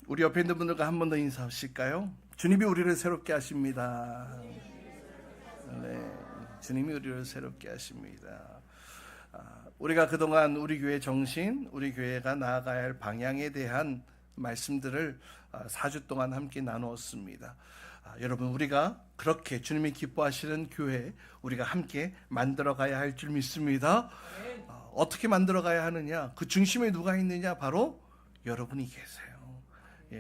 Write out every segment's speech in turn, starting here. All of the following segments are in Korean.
우리 옆에 있는 분들과 한 번 더 인사하실까요? 주님이 우리를 새롭게 하십니다. 네, 주님이 우리를 새롭게 하십니다. 우리가 그동안 우리 교회 정신, 우리 교회가 나아가야 할 방향에 대한 말씀들을 4주 동안 함께 나누었습니다. 여러분, 우리가 그렇게 주님이 기뻐하시는 교회 우리가 함께 만들어가야 할 줄 믿습니다. 어떻게 만들어가야 하느냐? 그 중심에 누가 있느냐? 바로 여러분이 계세요.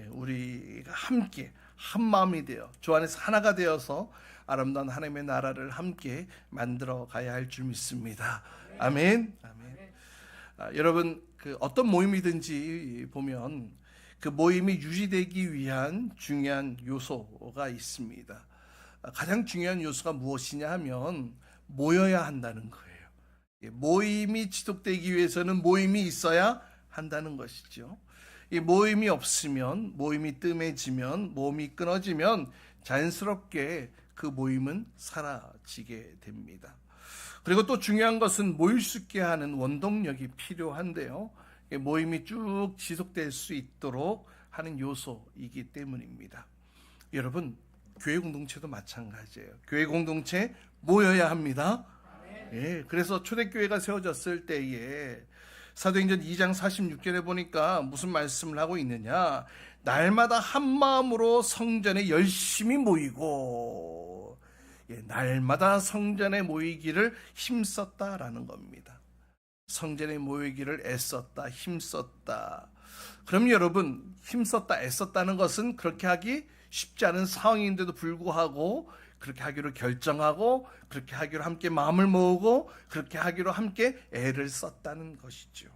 우리가 함께 한 마음이 되어 주 안에서 하나가 되어서 아름다운 하나님의 나라를 함께 만들어 가야 할 줄 믿습니다. 아멘. 아멘. 여러분, 어떤 모임이든지 보면 그 모임이 유지되기 위한 중요한 요소가 있습니다. 가장 중요한 요소가 무엇이냐 하면 모여야 한다는 거예요. 모임이 지속되기 위해서는 모임이 있어야 한다는 것이죠. 이 모임이 없으면, 모임이 뜸해지면, 모임이 끊어지면 자연스럽게 그 모임은 사라지게 됩니다. 그리고 또 중요한 것은 모일 수 있게 하는 원동력이 필요한데요. 모임이 쭉 지속될 수 있도록 하는 요소이기 때문입니다. 여러분, 교회 공동체도 마찬가지예요. 교회 공동체 모여야 합니다. 그래서 초대교회가 세워졌을 때에 사도행전 2장 46절에 보니까 무슨 말씀을 하고 있느냐? 날마다 한 마음으로 성전에 열심히 모이고, 날마다 성전에 모이기를 힘썼다라는 겁니다. 성전에 모이기를 애썼다, 힘썼다. 그럼 여러분, 힘썼다, 애썼다는 것은 그렇게 하기 쉽지 않은 상황인데도 불구하고 그렇게 하기로 결정하고 그렇게 하기로 함께 마음을 모으고 그렇게 하기로 함께 애를 썼다는 것이죠.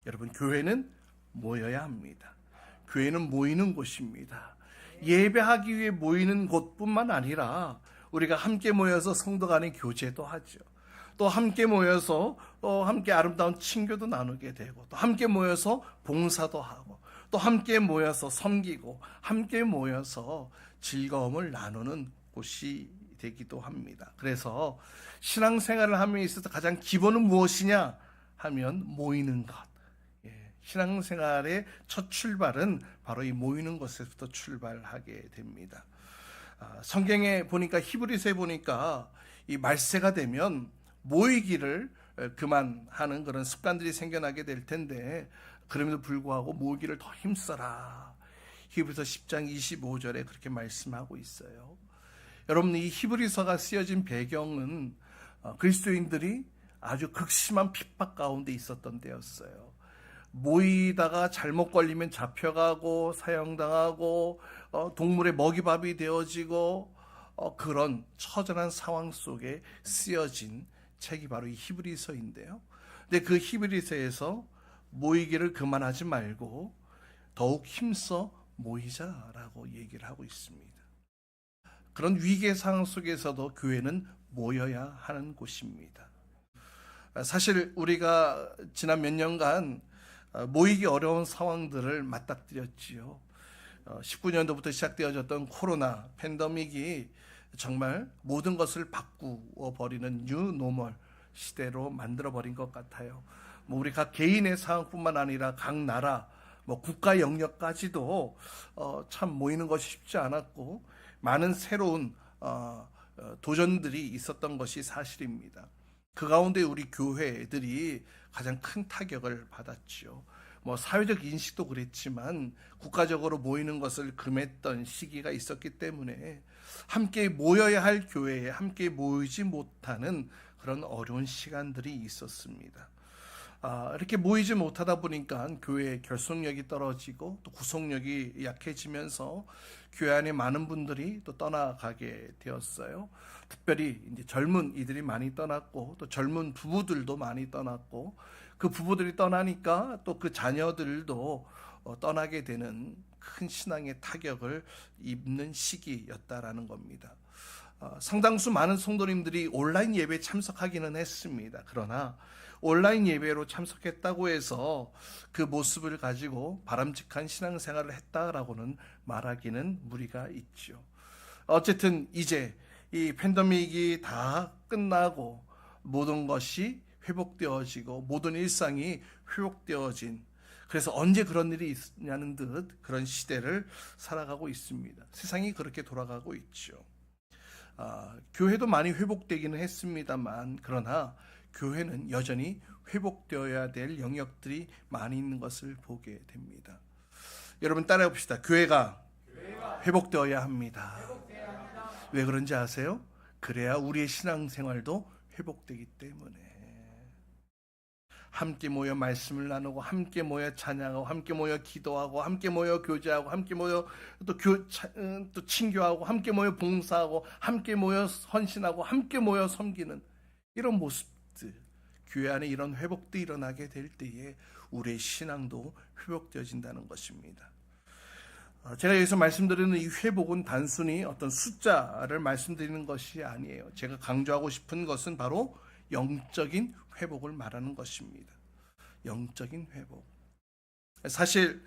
여러분, 교회는 모여야 합니다. 교회는 모이는 곳입니다. 예배하기 위해 모이는 곳뿐만 아니라 우리가 함께 모여서 성도 간의 교제도 하죠. 또 함께 모여서 함께 아름다운 친교도 나누게 되고, 또 함께 모여서 봉사도 하고, 또 함께 모여서 섬기고, 함께 모여서 즐거움을 나누는 곳이 되기도 합니다. 그래서 신앙생활을 함에 있어서 가장 기본은 무엇이냐 하면 모이는 것. 신앙생활의 첫 출발은 바로 이 모이는 것에서부터 출발하게 됩니다. 성경에 보니까, 히브리서에 보니까 이 말세가 되면 모이기를 그만하는 그런 습관들이 생겨나게 될 텐데, 그럼에도 불구하고 모이기를 더 힘써라. 히브리서 10장 25절에 그렇게 말씀하고 있어요. 여러분, 이 히브리서가 쓰여진 배경은 그리스도인들이 아주 극심한 핍박 가운데 있었던 때였어요. 모이다가 잘못 걸리면 잡혀가고 사형당하고 동물의 먹이밥이 되어지고 그런 처절한 상황 속에 쓰여진 책이 바로 이 히브리서인데요. 근데 그 히브리서에서 모이기를 그만하지 말고 더욱 힘써 모이자라고 얘기를 하고 있습니다. 그런 위기의 상황 속에서도 교회는 모여야 하는 곳입니다. 사실 우리가 지난 몇 년간 모이기 어려운 상황들을 맞닥뜨렸지요. 19년도부터 시작되어졌던 코로나 팬데믹이 정말 모든 것을 바꾸어 버리는 뉴노멀 시대로 만들어 버린 것 같아요. 우리 각 개인의 상황뿐만 아니라 각 나라, 국가 영역까지도 참 모이는 것이 쉽지 않았고 많은 새로운 도전들이 있었던 것이 사실입니다. 그 가운데 우리 교회들이 가장 큰 타격을 받았죠. 사회적 인식도 그랬지만 국가적으로 모이는 것을 금했던 시기가 있었기 때문에 함께 모여야 할 교회에 함께 모이지 못하는 그런 어려운 시간들이 있었습니다. 이렇게 모이지 못하다 보니까 교회의 결속력이 떨어지고 또 구속력이 약해지면서 교회 안에 많은 분들이 또 떠나가게 되었어요. 특별히 이제 젊은 이들이 많이 떠났고 또 젊은 부부들도 많이 떠났고, 그 부부들이 떠나니까 또 그 자녀들도 떠나게 되는 큰 신앙의 타격을 입는 시기였다라는 겁니다. 상당수 많은 성도님들이 온라인 예배에 참석하기는 했습니다. 그러나 온라인 예배로 참석했다고 해서 그 모습을 가지고 바람직한 신앙생활을 했다라고는 말하기는 무리가 있죠. 어쨌든 이제 이 팬데믹이 다 끝나고 모든 것이 회복되어지고 모든 일상이 회복되어진, 그래서 언제 그런 일이 있냐는 듯 그런 시대를 살아가고 있습니다. 세상이 그렇게 돌아가고 있죠. 교회도 많이 회복되기는 했습니다만, 그러나 교회는 여전히 회복되어야 될 영역들이 많이 있는 것을 보게 됩니다. 여러분 따라해 봅시다. 교회가 회복되어야 합니다. 왜 그런지 아세요? 그래야 우리의 신앙생활도 회복되기 때문에. 함께 모여 말씀을 나누고, 함께 모여 찬양하고, 함께 모여 기도하고, 함께 모여 교제하고, 함께 모여 또 친교하고, 함께 모여 봉사하고, 함께 모여 헌신하고, 함께 모여 섬기는 이런 모습들, 교회 안에 이런 회복도 일어나게 될 때에 우리의 신앙도 회복되어진다는 것입니다. 제가 여기서 말씀드리는 이 회복은 단순히 어떤 숫자를 말씀드리는 것이 아니에요. 제가 강조하고 싶은 것은 바로 영적인 회복을 말하는 것입니다. 영적인 회복. 사실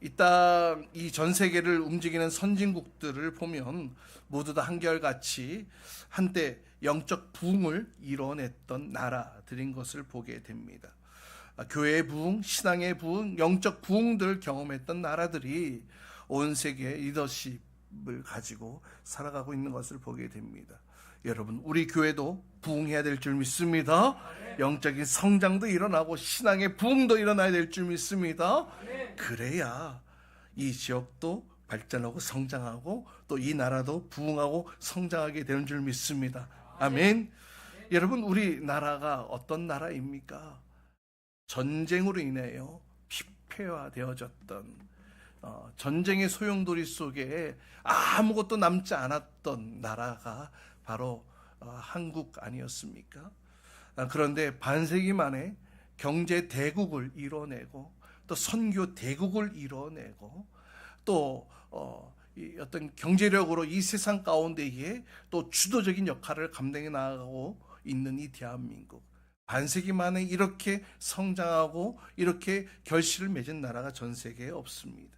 이 땅, 이 전 세계를 움직이는 선진국들을 보면 모두 다 한결같이 한때 영적 부흥을 이뤄냈던 나라들인 것을 보게 됩니다. 교회의 부흥, 신앙의 부흥, 영적 부흥들을 경험했던 나라들이 온 세계의 리더십을 가지고 살아가고 있는 것을 보게 됩니다. 여러분, 우리 교회도 부흥해야 될 줄 믿습니다. 영적인 성장도 일어나고 신앙의 부흥도 일어나야 될 줄 믿습니다. 그래야 이 지역도 발전하고 성장하고 또 이 나라도 부흥하고 성장하게 되는 줄 믿습니다. 아멘. 여러분, 우리나라가 어떤 나라입니까? 전쟁으로 인해요 피폐화되어졌던, 전쟁의 소용돌이 속에 아무것도 남지 않았던 나라가 바로 한국 아니었습니까? 그런데 반세기 만에 경제 대국을 이뤄내고 또 선교 대국을 이뤄내고 또 어떤 경제력으로 이 세상 가운데에 또 주도적인 역할을 감당해 나가고 있는 이 대한민국, 반세기 만에 이렇게 성장하고 이렇게 결실을 맺은 나라가 전 세계에 없습니다.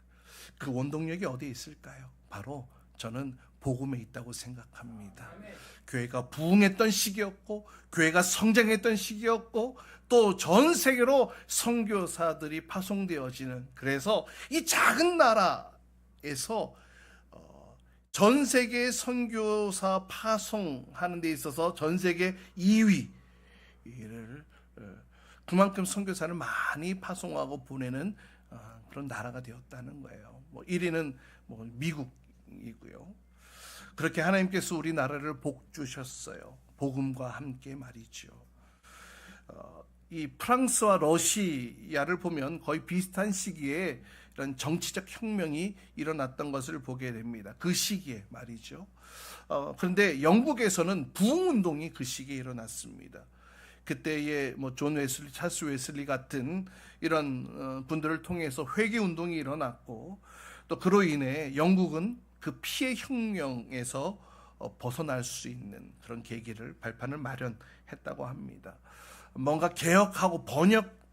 그 원동력이 어디에 있을까요? 바로 저는 복음에 있다고 생각합니다. 교회가 부흥했던 시기였고, 교회가 성장했던 시기였고, 또 전 세계로 선교사들이 파송되어지는, 그래서 이 작은 나라에서 전 세계 선교사 파송하는 데 있어서 전 세계 2위를, 그만큼 선교사를 많이 파송하고 보내는 그런 나라가 되었다는 거예요. 1위는 미국이고요. 그렇게 하나님께서 우리나라를 복 주셨어요. 복음과 함께 말이죠. 이 프랑스와 러시아를 보면 거의 비슷한 시기에 이런 정치적 혁명이 일어났던 것을 보게 됩니다. 그 시기에 말이죠. 그런데 영국에서는 부흥운동이 그 시기에 일어났습니다. 그때에 존 웨슬리, 찰스 웨슬리 같은 이런 분들을 통해서 회개운동이 일어났고, 또 그로 인해 영국은 그 피해 혁명에서 벗어날 수 있는 그런 계기를, 발판을 마련했다고 합니다. 뭔가 개혁하고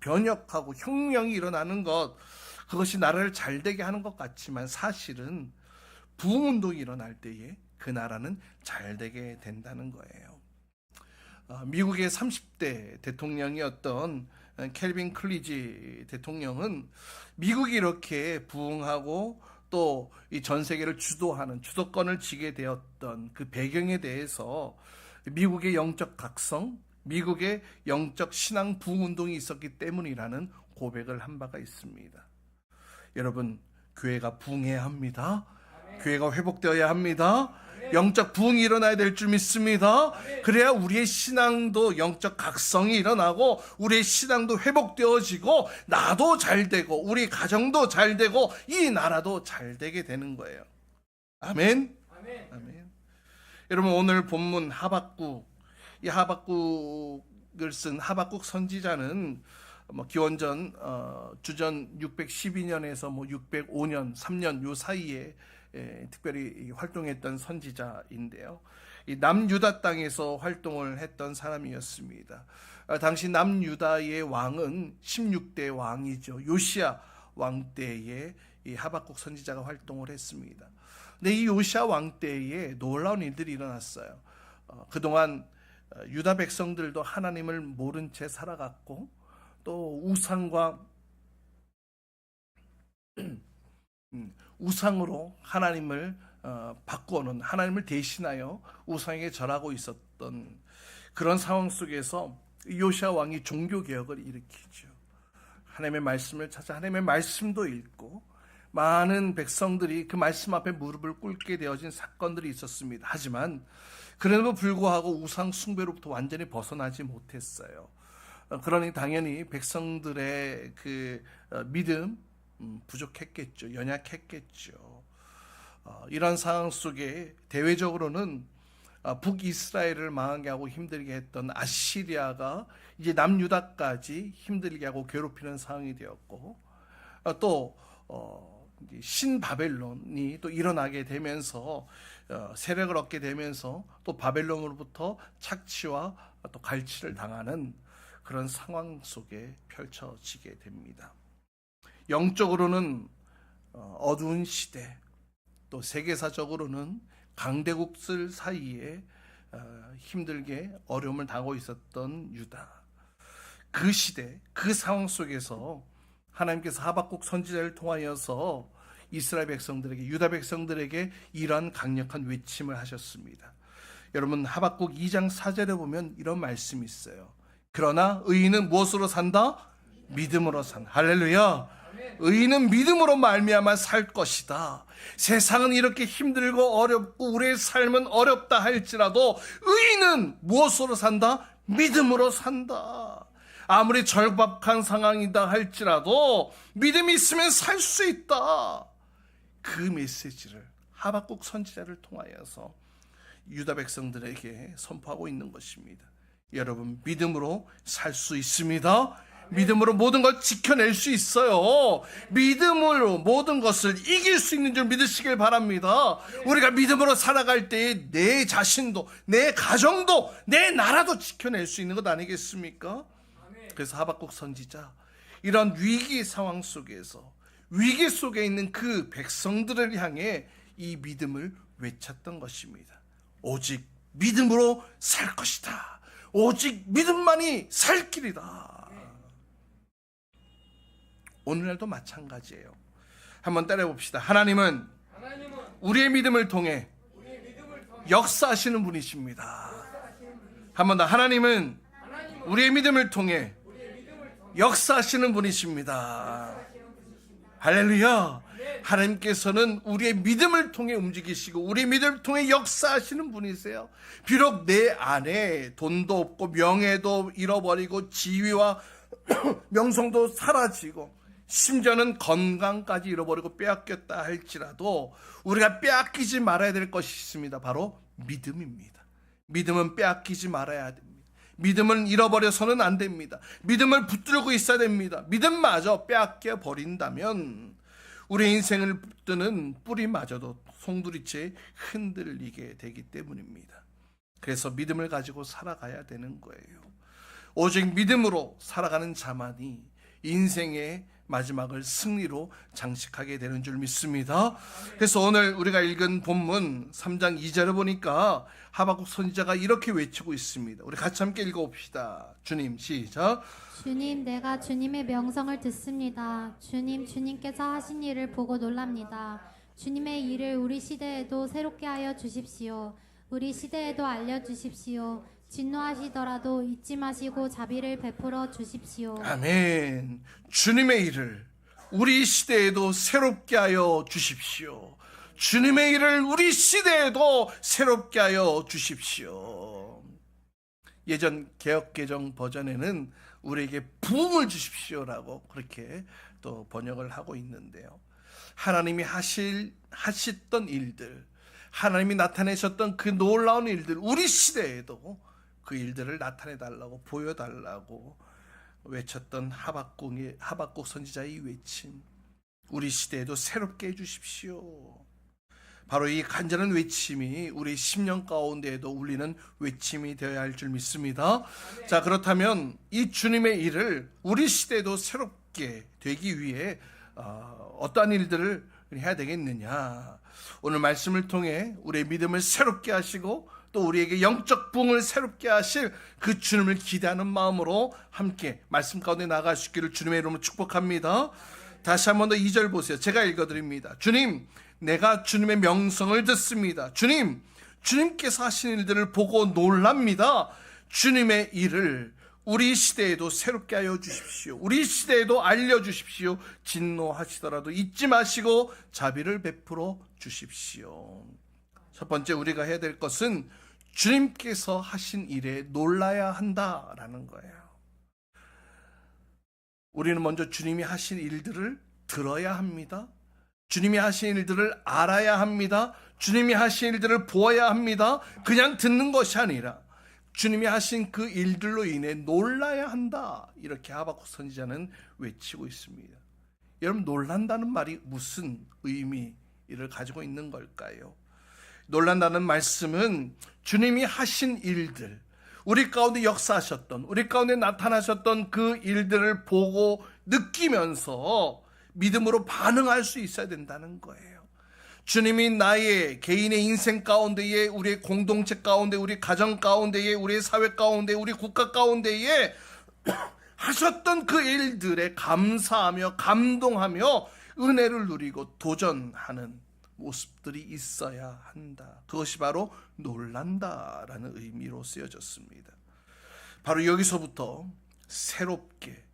변혁하고 혁명이 일어나는 것, 그것이 나라를 잘되게 하는 것 같지만 사실은 부흥운동이 일어날 때에 그 나라는 잘되게 된다는 거예요. 미국의 30대 대통령이었던 켈빈 클리지 대통령은 미국이 이렇게 부흥하고 또 이 전 세계를 주도하는, 주도권을 쥐게 되었던 그 배경에 대해서 미국의 영적 각성, 미국의 영적 신앙 부흥운동이 있었기 때문이라는 고백을 한 바가 있습니다. 여러분, 교회가 부흥해야 합니다. 교회가 회복되어야 합니다. 영적 부흥이 일어나야 될 줄 믿습니다. 그래야 우리의 신앙도 영적 각성이 일어나고 우리의 신앙도 회복되어지고 나도 잘되고 우리 가정도 잘되고 이 나라도 잘되게 되는 거예요. 아멘. 아멘. 여러분, 오늘 본문 하박국, 이 하박국을 쓴 하박국 선지자는 기원전 주전 612년에서 605년 3년 요 사이에 특별히 활동했던 선지자인데요. 이 남유다 땅에서 활동을 했던 사람이었습니다. 당시 남유다의 왕은 16대 왕이죠. 요시야 왕 때에 이 하박국 선지자가 활동을 했습니다. 근데 이 요시야 왕 때에 놀라운 일들이 일어났어요. 그동안 유다 백성들도 하나님을 모른 채 살아갔고 또 우상과 우상으로 하나님을 바꾸어놓은, 하나님을 대신하여 우상에게 절하고 있었던 그런 상황 속에서 요시아 왕이 종교개혁을 일으키죠. 하나님의 말씀을 찾아 하나님의 말씀도 읽고 많은 백성들이 그 말씀 앞에 무릎을 꿇게 되어진 사건들이 있었습니다. 하지만 그럼에도 불구하고 우상 숭배로부터 완전히 벗어나지 못했어요. 그러니 당연히 백성들의 그 믿음 부족했겠죠. 연약했겠죠. 이런 상황 속에 대외적으로는 북이스라엘을 망하게 하고 힘들게 했던 아시리아가 이제 남유다까지 힘들게 하고 괴롭히는 상황이 되었고, 또 신바벨론이 또 일어나게 되면서 세력을 얻게 되면서 또 바벨론으로부터 착취와 또 갈취를 당하는 그런 상황 속에 펼쳐지게 됩니다. 영적으로는 어두운 시대, 또 세계사적으로는 강대국들 사이에 힘들게 어려움을 당하고 있었던 유다. 그 시대, 그 상황 속에서 하나님께서 하박국 선지자를 통하여서 이스라엘 백성들에게, 유다 백성들에게 이러한 강력한 외침을 하셨습니다. 여러분, 하박국 2장 4절에 보면 이런 말씀이 있어요. 그러나 의인은 무엇으로 산다? 믿음으로 산다. 할렐루야. 의인은 믿음으로 말미암아 살 것이다. 세상은 이렇게 힘들고 어렵고 우리의 삶은 어렵다 할지라도 의인은 무엇으로 산다? 믿음으로 산다. 아무리 절박한 상황이다 할지라도 믿음이 있으면 살 수 있다. 그 메시지를 하박국 선지자를 통하여서 유다 백성들에게 선포하고 있는 것입니다. 여러분, 믿음으로 살 수 있습니다. 믿음으로 모든 걸 지켜낼 수 있어요. 믿음으로 모든 것을 이길 수 있는 줄 믿으시길 바랍니다. 우리가 믿음으로 살아갈 때에 내 자신도, 내 가정도, 내 나라도 지켜낼 수 있는 것 아니겠습니까? 그래서 하박국 선지자, 이런 위기 상황 속에서, 위기 속에 있는 그 백성들을 향해 이 믿음을 외쳤던 것입니다. 오직 믿음으로 살 것이다. 오직 믿음만이 살 길이다. 오늘날도 마찬가지예요. 한번 따라해 봅시다. 하나님은 우리의 믿음을 통해 역사하시는 분이십니다. 한번 더. 하나님은 우리의 믿음을 통해 역사하시는 분이십니다. 할렐루야. 하나님께서는 우리의 믿음을 통해 움직이시고 우리의 믿음을 통해 역사하시는 분이세요. 비록 내 안에 돈도 없고 명예도 잃어버리고 지위와 명성도 사라지고 심지어는 건강까지 잃어버리고 빼앗겼다 할지라도 우리가 빼앗기지 말아야 될 것이 있습니다. 바로 믿음입니다. 믿음은 빼앗기지 말아야 됩니다. 믿음은 잃어버려서는 안 됩니다. 믿음을 붙들고 있어야 됩니다. 믿음마저 빼앗겨 버린다면 우리 인생을 붙드는 뿌리마저도 송두리째 흔들리게 되기 때문입니다. 그래서 믿음을 가지고 살아가야 되는 거예요. 오직 믿음으로 살아가는 자만이 인생의 마지막을 승리로 장식하게 되는 줄 믿습니다. 그래서 오늘 우리가 읽은 본문 3장 2절을 보니까 하박국 선지자가 이렇게 외치고 있습니다. 우리 같이 함께 읽어봅시다. 주님, 시작. 주님, 내가 주님의 명성을 듣습니다. 주님, 주님께서 하신 일을 보고 놀랍니다. 주님의 일을 우리 시대에도 새롭게 하여 주십시오. 우리 시대에도 알려주십시오. 진노하시더라도 잊지 마시고 자비를 베풀어 주십시오. 아멘. 주님의 일을 우리 시대에도 새롭게 하여 주십시오. 주님의 일을 우리 시대에도 새롭게 하여 주십시오. 예전 개역개정 버전에는 우리에게 부흥을 주십시오라고 그렇게 또 번역을 하고 있는데요. 하나님이 하셨던 일들, 하나님이 나타내셨던 그 놀라운 일들, 우리 시대에도 그 일들을 나타내달라고, 보여달라고 외쳤던 하박국 선지자의 외침, 우리 시대에도 새롭게 해주십시오. 바로 이 간절한 외침이 우리 10년 가운데에도 울리는 외침이 되어야 할 줄 믿습니다. 자, 그렇다면 이 주님의 일을 우리 시대에도 새롭게 되기 위해 어떠한 일들을 해야 되겠느냐. 오늘 말씀을 통해 우리의 믿음을 새롭게 하시고 또 우리에게 영적 부흥을 새롭게 하실 그 주님을 기대하는 마음으로 함께 말씀 가운데 나아갈 수 있기를 주님의 이름으로 축복합니다. 다시 한 번 더 2절 보세요. 제가 읽어드립니다. 주님, 내가 주님의 명성을 듣습니다. 주님, 주님께서 하신 일들을 보고 놀랍니다. 주님의 일을 우리 시대에도 새롭게 하여 주십시오. 우리 시대에도 알려주십시오. 진노하시더라도 잊지 마시고 자비를 베풀어 주십시오. 첫 번째 우리가 해야 될 것은 주님께서 하신 일에 놀라야 한다라는 거예요. 우리는 먼저 주님이 하신 일들을 들어야 합니다. 주님이 하신 일들을 알아야 합니다. 주님이 하신 일들을 보아야 합니다. 그냥 듣는 것이 아니라 주님이 하신 그 일들로 인해 놀라야 한다. 이렇게 하박국 선지자는 외치고 있습니다. 여러분, 놀란다는 말이 무슨 의미를 가지고 있는 걸까요? 놀란다는 말씀은 주님이 하신 일들, 우리 가운데 역사하셨던, 우리 가운데 나타나셨던 그 일들을 보고 느끼면서 믿음으로 반응할 수 있어야 된다는 거예요. 주님이 나의 개인의 인생 가운데에, 우리의 공동체 가운데, 우리 가정 가운데에, 우리의 사회 가운데, 우리 국가 가운데에 하셨던 그 일들에 감사하며 감동하며 은혜를 누리고 도전하는 모습들이 있어야 한다. 그것이 바로 놀란다라는 의미로 쓰여졌습니다. 바로 여기서부터 새롭게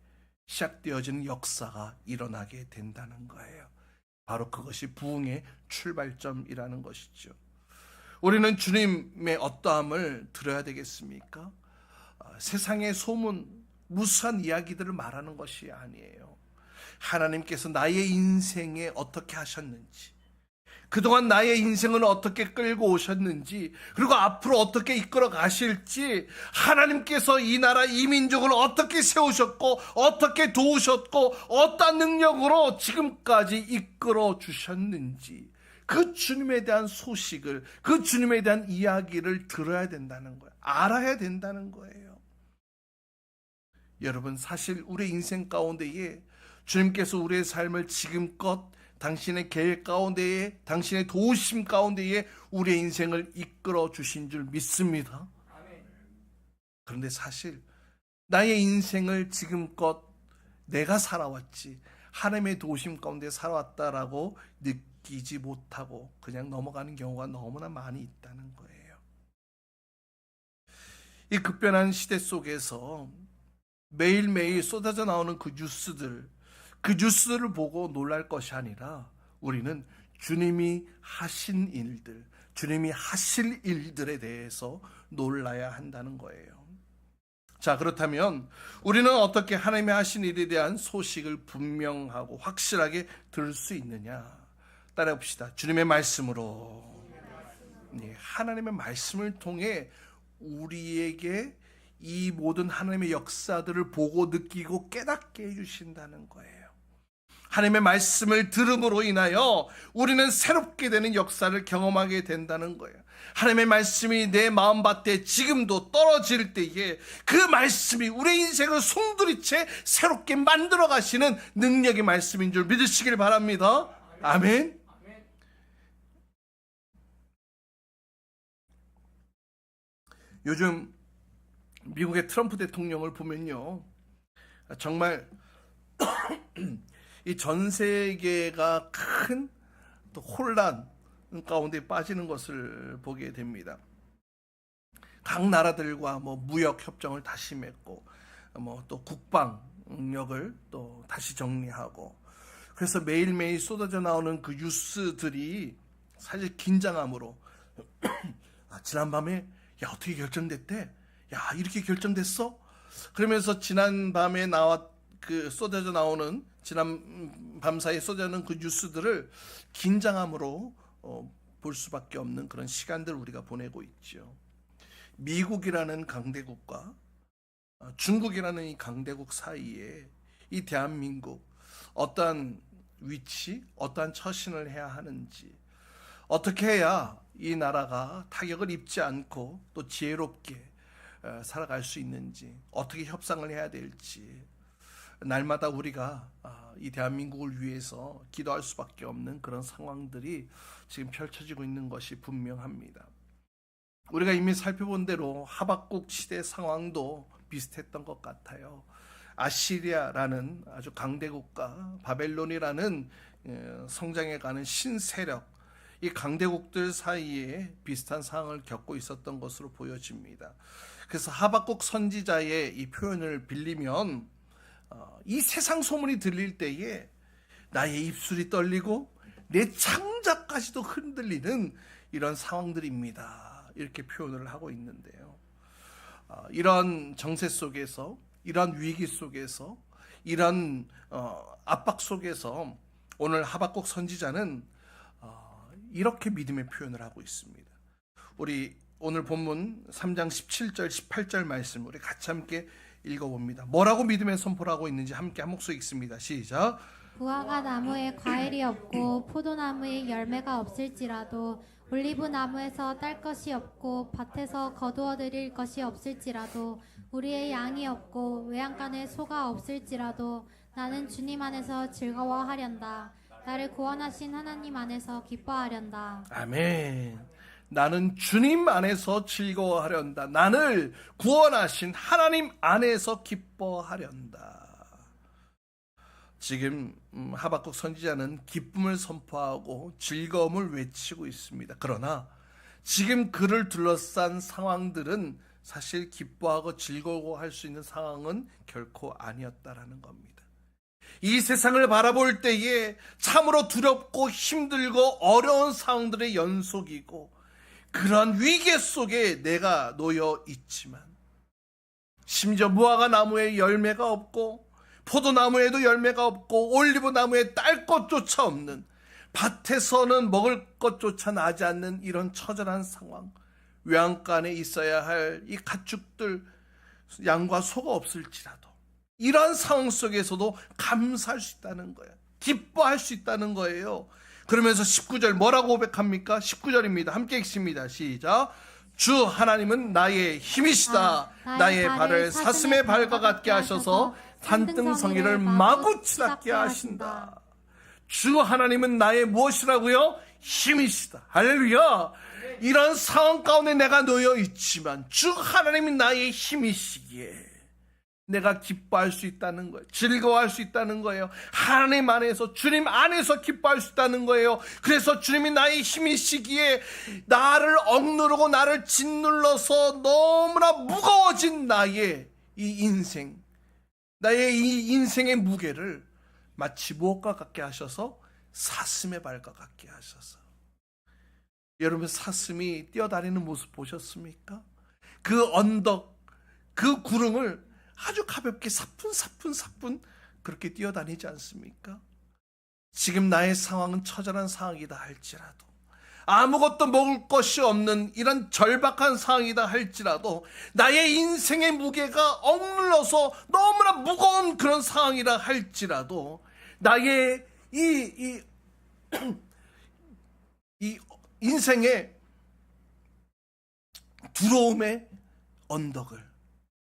시작되어지는 역사가 일어나게 된다는 거예요. 바로 그것이 부흥의 출발점이라는 것이죠. 우리는 주님의 어떠함을 들어야 되겠습니까? 세상의 소문, 무수한 이야기들을 말하는 것이 아니에요. 하나님께서 나의 인생에 어떻게 하셨는지, 그동안 나의 인생을 어떻게 끌고 오셨는지, 그리고 앞으로 어떻게 이끌어 가실지, 하나님께서 이 나라 이 민족을 어떻게 세우셨고 어떻게 도우셨고 어떤 능력으로 지금까지 이끌어 주셨는지, 그 주님에 대한 소식을, 그 주님에 대한 이야기를 들어야 된다는 거예요. 알아야 된다는 거예요. 여러분, 사실 우리 인생 가운데에 주님께서 우리의 삶을 지금껏 당신의 계획 가운데에, 당신의 도우심 가운데에 우리의 인생을 이끌어 주신 줄 믿습니다. 그런데 사실 나의 인생을 지금껏 내가 살아왔지 하나님의 도우심 가운데 살아왔다라고 느끼지 못하고 그냥 넘어가는 경우가 너무나 많이 있다는 거예요. 이 급변한 시대 속에서 매일매일 쏟아져 나오는 그 뉴스들을 보고 놀랄 것이 아니라 우리는 주님이 하신 일들, 주님이 하실 일들에 대해서 놀라야 한다는 거예요. 자, 그렇다면 우리는 어떻게 하나님이 하신 일에 대한 소식을 분명하고 확실하게 들을 수 있느냐? 따라해 봅시다. 주님의 말씀으로. 하나님의 말씀을 통해 우리에게 이 모든 하나님의 역사들을 보고 느끼고 깨닫게 해주신다는 거예요. 하나님의 말씀을 들음으로 인하여 우리는 새롭게 되는 역사를 경험하게 된다는 거예요. 하나님의 말씀이 내 마음밭에 지금도 떨어질 때에 그 말씀이 우리 인생을 송두리째 새롭게 만들어 가시는 능력의 말씀인 줄 믿으시길 바랍니다. 아멘. 요즘 미국의 트럼프 대통령을 보면요, 정말 이 전 세계가 큰 또 혼란 가운데 빠지는 것을 보게 됩니다. 각 나라들과 무역 협정을 다시 맺고 또 국방력을 또 다시 정리하고, 그래서 매일매일 쏟아져 나오는 그 뉴스들이 사실 긴장함으로 지난밤에 어떻게 결정됐대? 이렇게 결정됐어? 그러면서 지난밤에 쏟아져 나오는, 지난 밤 사이에 쏟아져 나오는 그 뉴스들을 긴장함으로 볼 수밖에 없는 그런 시간들을 우리가 보내고 있죠. 미국이라는 강대국과 중국이라는 이 강대국 사이에 이 대한민국 어떠한 위치, 어떠한 처신을 해야 하는지, 어떻게 해야 이 나라가 타격을 입지 않고 또 지혜롭게 살아갈 수 있는지, 어떻게 협상을 해야 될지, 날마다 우리가 이 대한민국을 위해서 기도할 수밖에 없는 그런 상황들이 지금 펼쳐지고 있는 것이 분명합니다. 우리가 이미 살펴본 대로 하박국 시대 상황도 비슷했던 것 같아요. 아시리아라는 아주 강대국과 바벨론이라는 성장해가는 신세력, 이 강대국들 사이에 비슷한 상황을 겪고 있었던 것으로 보여집니다. 그래서 하박국 선지자의 이 표현을 빌리면 이 세상 소문이 들릴 때에 나의 입술이 떨리고 내 창자까지도 흔들리는 이런 상황들입니다. 이렇게 표현을 하고 있는데요. 이런 정세 속에서, 이런 위기 속에서, 이런 압박 속에서 오늘 하박국 선지자는 이렇게 믿음의 표현을 하고 있습니다. 우리 오늘 본문 3장 17절 18절 말씀 우리 같이 함께 읽어봅니다. 뭐라고 믿음의 선포를 하고 있는지 함께 한 목소리 읽습니다. 시작. 무화과 나무에 과일이 없고 포도나무에 열매가 없을지라도 올리브 나무에서 딸 것이 없고 밭에서 거두어 드릴 것이 없을지라도 우리의 양이 없고 외양간에 소가 없을지라도 나는 주님 안에서 즐거워하련다. 나를 구원하신 하나님 안에서 기뻐하련다. 아멘. 나는 주님 안에서 즐거워하련다. 나를 구원하신 하나님 안에서 기뻐하련다. 지금 하박국 선지자는 기쁨을 선포하고 즐거움을 외치고 있습니다. 그러나 지금 그를 둘러싼 상황들은 사실 기뻐하고 즐거워할 수 있는 상황은 결코 아니었다라는 겁니다. 이 세상을 바라볼 때에 참으로 두렵고 힘들고 어려운 상황들의 연속이고 그러한 위기 속에 내가 놓여 있지만 심지어 무화과 나무에 열매가 없고 포도나무에도 열매가 없고 올리브 나무에 딸 것조차 없는 밭에서는 먹을 것조차 나지 않는 이런 처절한 상황, 외양간에 있어야 할 이 가축들 양과 소가 없을지라도 이러한 상황 속에서도 감사할 수 있다는 거예요. 기뻐할 수 있다는 거예요. 그러면서 19절 뭐라고 고백합니까? 19절입니다. 함께 읽습니다. 시작. 주 하나님은 나의 힘이시다. 나의 발을 사슴의 발과 같게 하셔서 산등성이를 마구 치닫게 하신다. 주 하나님은 나의 무엇이라고요? 힘이시다. 할렐루야. 이런 상황 가운데 내가 놓여 있지만 주 하나님이 나의 힘이시기에 내가 기뻐할 수 있다는 거예요. 즐거워할 수 있다는 거예요. 하나님 안에서, 주님 안에서 기뻐할 수 있다는 거예요. 그래서 주님이 나의 힘이시기에 나를 억누르고 나를 짓눌러서 너무나 무거워진 나의 이 인생, 나의 이 인생의 무게를 마치 무엇과 같게 하셔서 사슴의 발과 같게 하셔서. 여러분, 사슴이 뛰어다니는 모습 보셨습니까? 그 언덕, 그 구름을 아주 가볍게 사뿐 그렇게 뛰어다니지 않습니까? 지금 나의 상황은 처절한 상황이다 할지라도, 아무것도 먹을 것이 없는 이런 절박한 상황이다 할지라도, 나의 인생의 무게가 억눌러서 너무나 무거운 그런 상황이라 할지라도, 나의 이 인생의 두려움의 언덕을,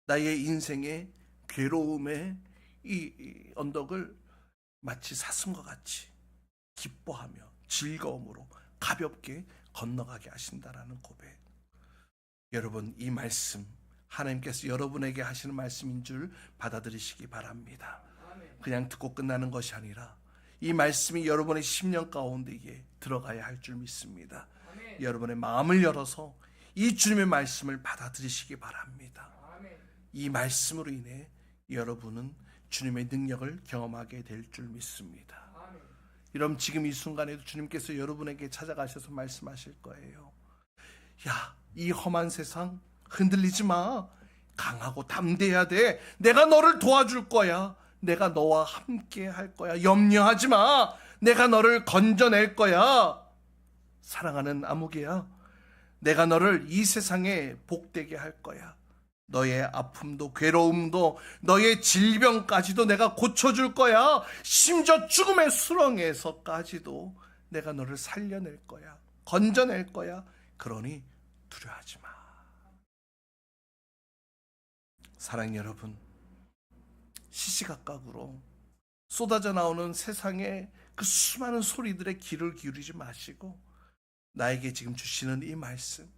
나의 인생의 괴로움의 이 언덕을 마치 사슴과 같이 기뻐하며 즐거움으로 가볍게 건너가게 하신다라는 고백. 여러분, 이 말씀 하나님께서 여러분에게 하시는 말씀인 줄 받아들이시기 바랍니다. 그냥 듣고 끝나는 것이 아니라 이 말씀이 여러분의 심령 가운데에 들어가야 할 줄 믿습니다. 여러분의 마음을 열어서 이 주님의 말씀을 받아들이시기 바랍니다. 이 말씀으로 인해 여러분은 주님의 능력을 경험하게 될 줄 믿습니다. 여러분, 지금 이 순간에도 주님께서 여러분에게 찾아가셔서 말씀하실 거예요. 야, 이 험한 세상 흔들리지 마. 강하고 담대해야 돼. 내가 너를 도와줄 거야. 내가 너와 함께 할 거야. 염려하지 마. 내가 너를 건져낼 거야. 사랑하는 아무개야, 내가 너를 이 세상에 복되게 할 거야. 너의 아픔도 괴로움도 너의 질병까지도 내가 고쳐줄 거야. 심지어 죽음의 수렁에서까지도 내가 너를 살려낼 거야. 건져낼 거야. 그러니 두려워하지 마. 사랑 여러분, 시시각각으로 쏟아져 나오는 세상의 그 수많은 소리들의 귀를 기울이지 마시고 나에게 지금 주시는 이 말씀,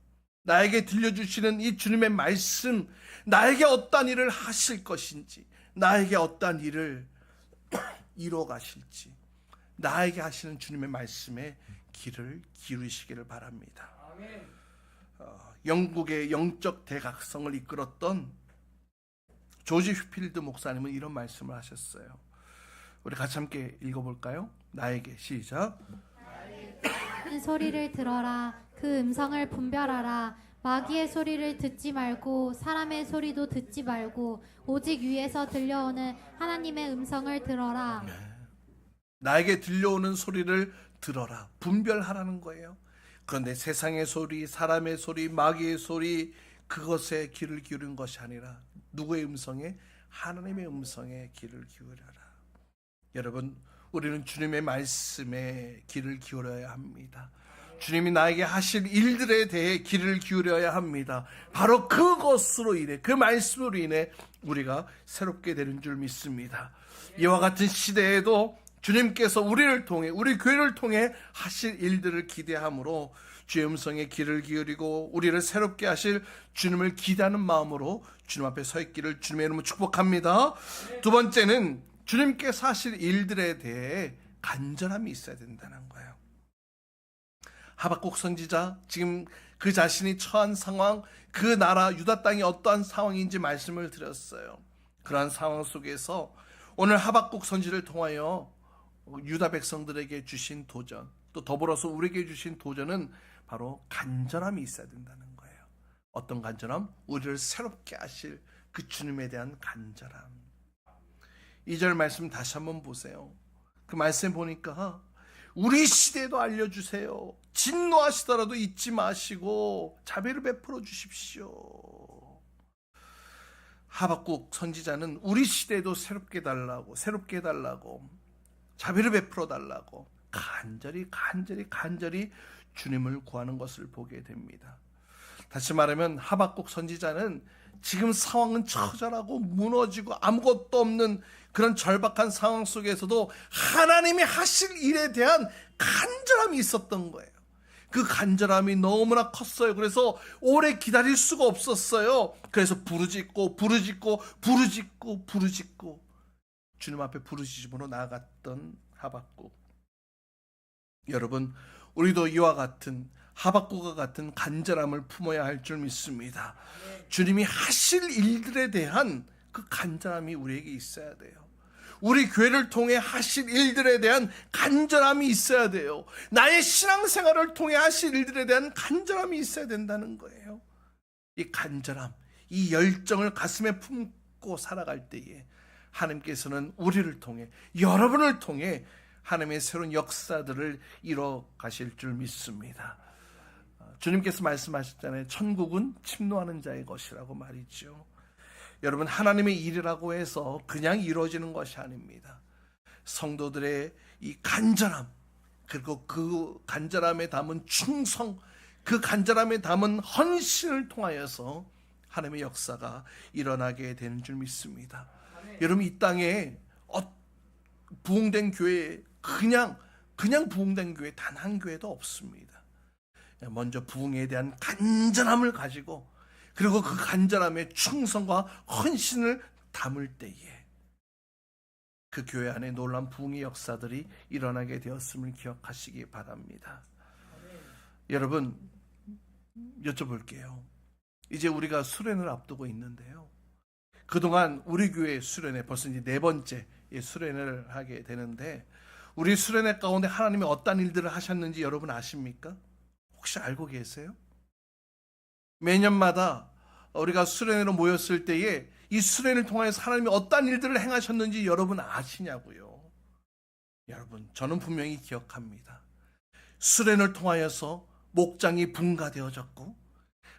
나에게 들려주시는 이 주님의 말씀, 나에게 어떤 일을 하실 것인지, 나에게 어떠한 일을 이루어 가실지 나에게 하시는 주님의 말씀에 귀를 기울이시기를 바랍니다. 영국의 영적 대각성을 이끌었던 조지 휘필드 목사님은 이런 말씀을 하셨어요. 우리 같이 함께 읽어볼까요? 나에게 시작. 큰 소리를 들어라. 그 음성을 분별하라. 마귀의 소리를 듣지 말고 사람의 소리도 듣지 말고 오직 위에서 들려오는 하나님의 음성을 들어라. 나에게 들려오는 소리를 들어라. 분별하라는 거예요. 그런데 세상의 소리, 사람의 소리, 마귀의 소리 그것에 귀를 기울이는 것이 아니라 누구의 음성에? 하나님의 음성에 귀를 기울여라. 여러분, 우리는 주님의 말씀에 귀를 기울여야 합니다. 주님이 나에게 하실 일들에 대해 귀를 기울여야 합니다. 바로 그것으로 인해, 그 말씀으로 인해 우리가 새롭게 되는 줄 믿습니다. 이와 같은 시대에도 주님께서 우리를 통해, 우리 교회를 통해 하실 일들을 기대함으로 주의 음성에 귀를 기울이고 우리를 새롭게 하실 주님을 기대하는 마음으로 주님 앞에 서 있기를 주님의 이름으로 축복합니다. 두 번째는 주님께서 하실 일들에 대해 간절함이 있어야 된다는 거예요. 하박국 선지자, 지금 그 자신이 처한 상황, 그 나라 유다 땅이 어떠한 상황인지 말씀을 드렸어요. 그러한 상황 속에서 오늘 하박국 선지를 통하여 유다 백성들에게 주신 도전, 또 더불어서 우리에게 주신 도전은 바로 간절함이 있어야 된다는 거예요. 어떤 간절함? 우리를 새롭게 하실 그 주님에 대한 간절함. 2절 말씀 다시 한번 보세요. 그 말씀 보니까 우리 시대에도 알려주세요. 진노하시더라도 잊지 마시고 자비를 베풀어 주십시오. 하박국 선지자는 우리 시대에도 새롭게 달라고 자비를 베풀어 달라고 간절히 주님을 구하는 것을 보게 됩니다. 다시 말하면 하박국 선지자는 지금 상황은 처절하고 무너지고 아무것도 없는 그런 절박한 상황 속에서도 하나님이 하실 일에 대한 간절함이 있었던 거예요. 그 간절함이 너무나 컸어요. 그래서 오래 기다릴 수가 없었어요. 그래서 부르짖고 주님 앞에 부르짖음으로 나아갔던 하박국. 여러분, 우리도 이와 같은 하박국과 같은 간절함을 품어야 할 줄 믿습니다. 주님이 하실 일들에 대한 그 간절함이 우리에게 있어야 돼요. 우리 교회를 통해 하실 일들에 대한 간절함이 있어야 돼요. 나의 신앙생활을 통해 하실 일들에 대한 간절함이 있어야 된다는 거예요. 이 간절함, 이 열정을 가슴에 품고 살아갈 때에 하나님께서는 우리를 통해, 여러분을 통해 하나님의 새로운 역사들을 이뤄 가실 줄 믿습니다. 주님께서 말씀하셨잖아요. 천국은 침노하는 자의 것이라고 말이죠. 여러분, 하나님의 일이라고 해서 그냥 이루어지는 것이 아닙니다. 성도들의 이 간절함, 그리고 그 간절함에 담은 충성, 그 간절함에 담은 헌신을 통하여서 하나님의 역사가 일어나게 되는 줄 믿습니다. 여러분, 이 땅에 부흥된 교회, 그냥 부흥된 교회 단 한 교회도 없습니다. 먼저 부흥에 대한 간절함을 가지고, 그리고 그 간절함에 충성과 헌신을 담을 때에 그 교회 안에 놀라운 부흥의 역사들이 일어나게 되었음을 기억하시기 바랍니다. 여러분, 여쭤볼게요. 이제 우리가 수련을 앞두고 있는데요. 그동안 우리 교회 수련회, 벌써 이제 4번째 수련회를 하게 되는데, 우리 수련회 가운데 하나님이 어떤 일들을 하셨는지 여러분 아십니까? 혹시 알고 계세요? 매년마다 우리가 수련회로 모였을 때에 이 수련을 통해서 하나님이 어떤 일들을 행하셨는지 여러분 아시냐고요? 여러분, 저는 분명히 기억합니다. 수련을 통하여서 목장이 분가되어졌고,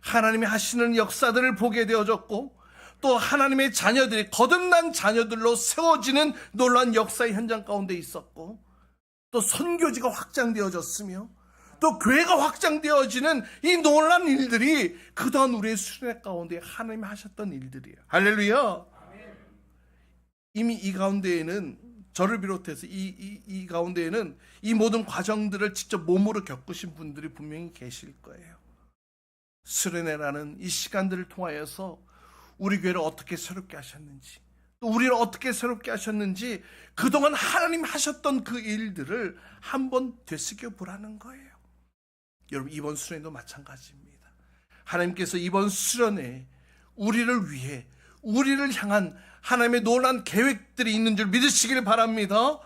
하나님이 하시는 역사들을 보게 되어졌고, 또 하나님의 자녀들이 거듭난 자녀들로 세워지는 놀라운 역사의 현장 가운데 있었고, 또 선교지가 확장되어졌으며, 또 교회가 확장되어지는 이 놀라운 일들이 그동안 우리의 수련회 가운데 하나님이 하셨던 일들이에요. 할렐루야. 이미 이 가운데에는, 저를 비롯해서 이 가운데에는 이 모든 과정들을 직접 몸으로 겪으신 분들이 분명히 계실 거예요. 수련회라는 이 시간들을 통하여서 우리 교회를 어떻게 새롭게 하셨는지, 또 우리를 어떻게 새롭게 하셨는지 그동안 하나님 하셨던 그 일들을 한번 되새겨 보라는 거예요. 여러분, 이번 수련도 마찬가지입니다. 하나님께서 이번 수련에 우리를 위해, 우리를 향한 하나님의 놀라운 계획들이 있는 줄 믿으시길 바랍니다.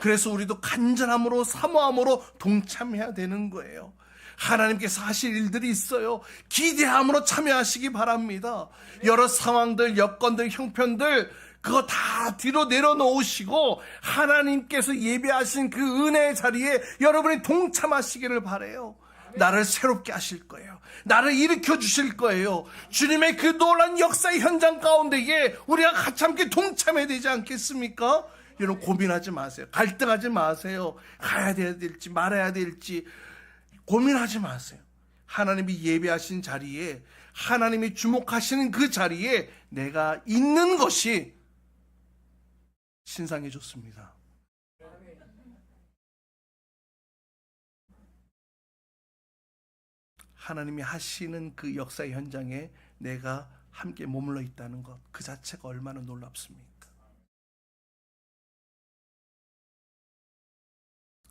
그래서 우리도 간절함으로, 사모함으로 동참해야 되는 거예요. 하나님께서 하실 일들이 있어요. 기대함으로 참여하시기 바랍니다. 여러 상황들, 여건들, 형편들 그거 다 뒤로 내려놓으시고 하나님께서 예배하신 그 은혜의 자리에 여러분이 동참하시기를 바라요. 나를 새롭게 하실 거예요. 나를 일으켜 주실 거예요. 주님의 그 놀라운 역사의 현장 가운데에 우리가 같이 함께 동참해야 되지 않겠습니까? 여러분, 고민하지 마세요. 갈등하지 마세요. 가야 될지 말아야 될지 고민하지 마세요. 하나님이 예배하신 자리에, 하나님이 주목하시는 그 자리에 내가 있는 것이 신상이 좋습니다. 하나님이 하시는 그 역사의 현장에 내가 함께 머물러 있다는 것, 그 자체가 얼마나 놀랍습니까?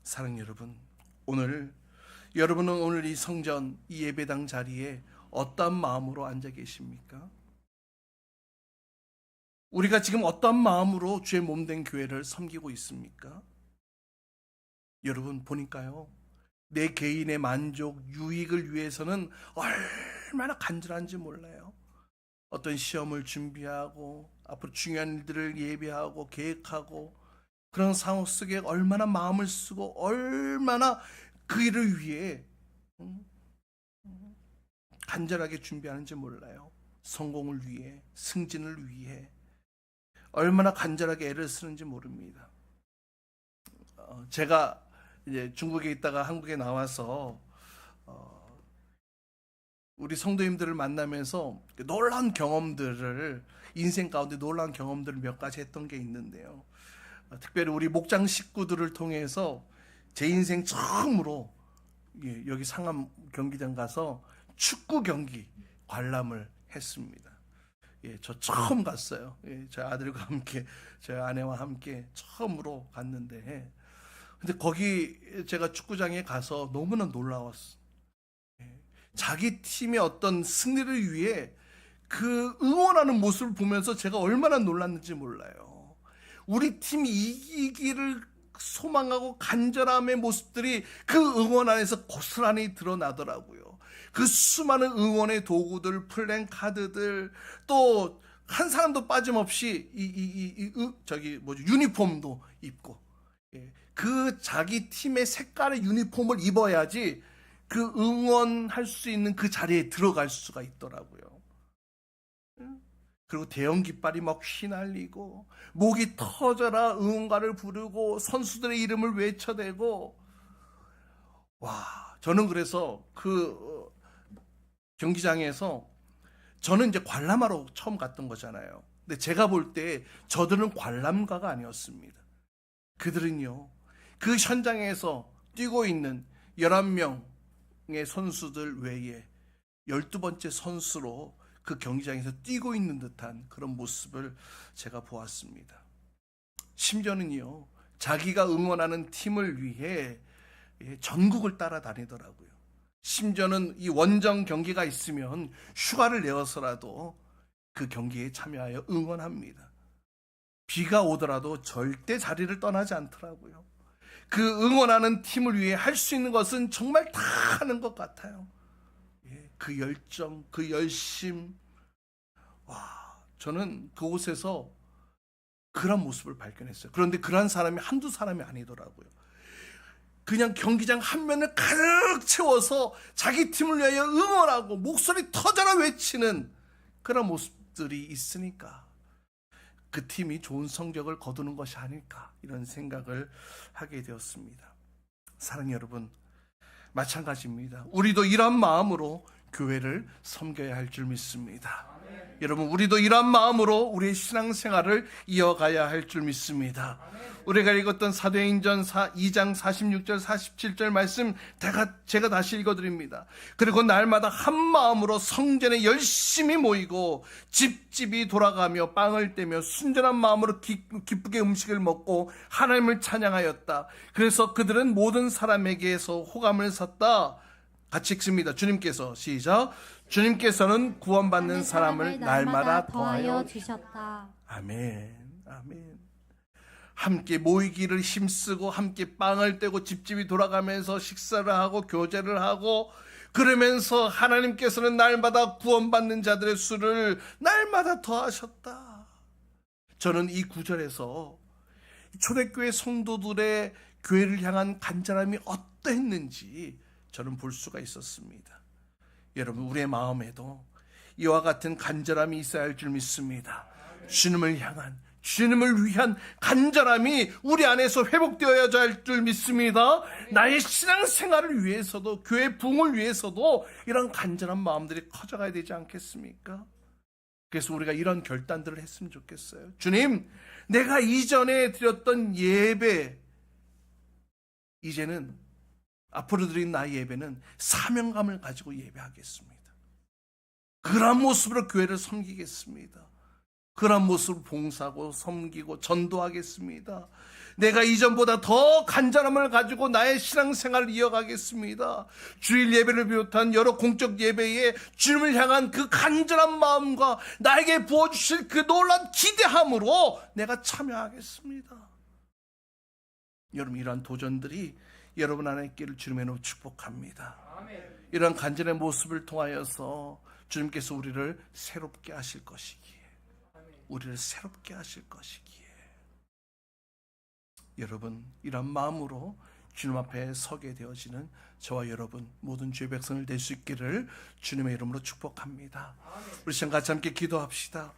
사랑하는 여러분, 여러분은 오늘 이 성전, 이 예배당 자리에 어떠한 마음으로 앉아 계십니까? 우리가 지금 어떠한 마음으로 주의 몸된 교회를 섬기고 있습니까? 여러분, 보니까요, 내 개인의 만족, 유익을 위해서는 얼마나 간절한지 몰라요. 어떤 시험을 준비하고 앞으로 중요한 일들을 예배하고 계획하고 그런 상황 속에 얼마나 마음을 쓰고 얼마나 그 일을 위해 간절하게 준비하는지 몰라요. 성공을 위해, 승진을 위해 얼마나 간절하게 애를 쓰는지 모릅니다. 제가 이제 중국에 있다가 한국에 나와서 우리 성도님들을 만나면서 놀라운 경험들을, 인생 가운데 놀라운 경험들을 몇 가지 했던 게 있는데요. 특별히 우리 목장 식구들을 통해서 제 인생 처음으로 여기 상암 경기장 가서 축구 경기 관람을 했습니다. 저 처음 갔어요. 제 아들과 함께, 제 아내와 함께 처음으로 갔는데, 근데 거기 제가 축구장에 가서 너무나 놀라웠어. 자기 팀의 어떤 승리를 위해 그 응원하는 모습을 보면서 제가 얼마나 놀랐는지 몰라요. 우리 팀이 이기기를 소망하고 간절함의 모습들이 그 응원 안에서 고스란히 드러나더라고요. 그 수많은 응원의 도구들, 플랜카드들, 또 한 사람도 빠짐없이 유니폼도 입고, 그 자기 팀의 색깔의 유니폼을 입어야지 그 응원할 수 있는 그 자리에 들어갈 수가 있더라고요. 그리고 대형 깃발이 막 휘날리고 목이 터져라 응원가를 부르고 선수들의 이름을 외쳐대고, 와, 저는 그래서 그 경기장에서 저는 이제 관람하러 처음 갔던 거잖아요. 근데 제가 볼 때 저들은 관람가가 아니었습니다. 그들은요, 그 현장에서 뛰고 있는 11명의 선수들 외에 12번째 선수로 그 경기장에서 뛰고 있는 듯한 그런 모습을 제가 보았습니다. 심지어는요, 자기가 응원하는 팀을 위해 전국을 따라다니더라고요. 심지어는 이 원정 경기가 있으면 휴가를 내어서라도 그 경기에 참여하여 응원합니다. 비가 오더라도 절대 자리를 떠나지 않더라고요. 그 응원하는 팀을 위해 할 수 있는 것은 정말 다 하는 것 같아요. 그 열정, 그 열심, 와, 저는 그곳에서 그런 모습을 발견했어요. 그런데 그런 사람이 한두 사람이 아니더라고요. 그냥 경기장 한 면을 가득 채워서 자기 팀을 위하여 응원하고 목소리 터져라 외치는 그런 모습들이 있으니까 그 팀이 좋은 성적을 거두는 것이 아닐까, 이런 생각을 하게 되었습니다. 사랑하는 여러분, 마찬가지입니다. 우리도 이런 마음으로 교회를 섬겨야 할 줄 믿습니다. 여러분, 우리도 이러한 마음으로 우리의 신앙생활을 이어가야 할 줄 믿습니다. 우리가 읽었던 사도행전 2장 46절 47절 말씀 제가 다시 읽어드립니다. 그리고 날마다 한 마음으로 성전에 열심히 모이고 집집이 돌아가며 빵을 떼며 순전한 마음으로 기쁘게 음식을 먹고 하나님을 찬양하였다. 그래서 그들은 모든 사람에게서 호감을 샀다. 같이 읽습니다. 주님께서 시작. 주님께서는 구원받는 사람을 날마다 더하여 주셨다. 아멘. 아멘. 함께 모이기를 힘쓰고 함께 빵을 떼고 집집이 돌아가면서 식사를 하고 교제를 하고 그러면서 하나님께서는 날마다 구원받는 자들의 수를 날마다 더하셨다. 저는 이 구절에서 초대교회 성도들의 교회를 향한 간절함이 어떠했는지 저는 볼 수가 있었습니다. 여러분, 우리의 마음에도 이와 같은 간절함이 있어야 할 줄 믿습니다. 주님을 향한, 주님을 위한 간절함이 우리 안에서 회복되어야 할 줄 믿습니다. 나의 신앙생활을 위해서도, 교회 부흥을 위해서도 이런 간절한 마음들이 커져가야 되지 않겠습니까? 그래서 우리가 이런 결단들을 했으면 좋겠어요. 주님, 내가 이전에 드렸던 예배, 이제는 앞으로 드린 나의 예배는 사명감을 가지고 예배하겠습니다. 그런 모습으로 교회를 섬기겠습니다. 그런 모습으로 봉사하고 섬기고 전도하겠습니다. 내가 이전보다 더 간절함을 가지고 나의 신앙생활을 이어가겠습니다. 주일 예배를 비롯한 여러 공적 예배에 주님을 향한 그 간절한 마음과 나에게 부어주실 그 놀라운 기대함으로 내가 참여하겠습니다. 여러분, 이러한 도전들이 여러분 안에 있기를 주님의 이름으로 축복합니다. 이런 간절의 모습을 통하여서 주님께서 우리를 새롭게 하실 것이기에, 우리를 새롭게 하실 것이기에, 여러분, 이런 마음으로 주님 앞에 서게 되어지는 저와 여러분 모든 주의 백성을 될 수 있기를 주님의 이름으로 축복합니다. 우리 시간 같이 함께 기도합시다.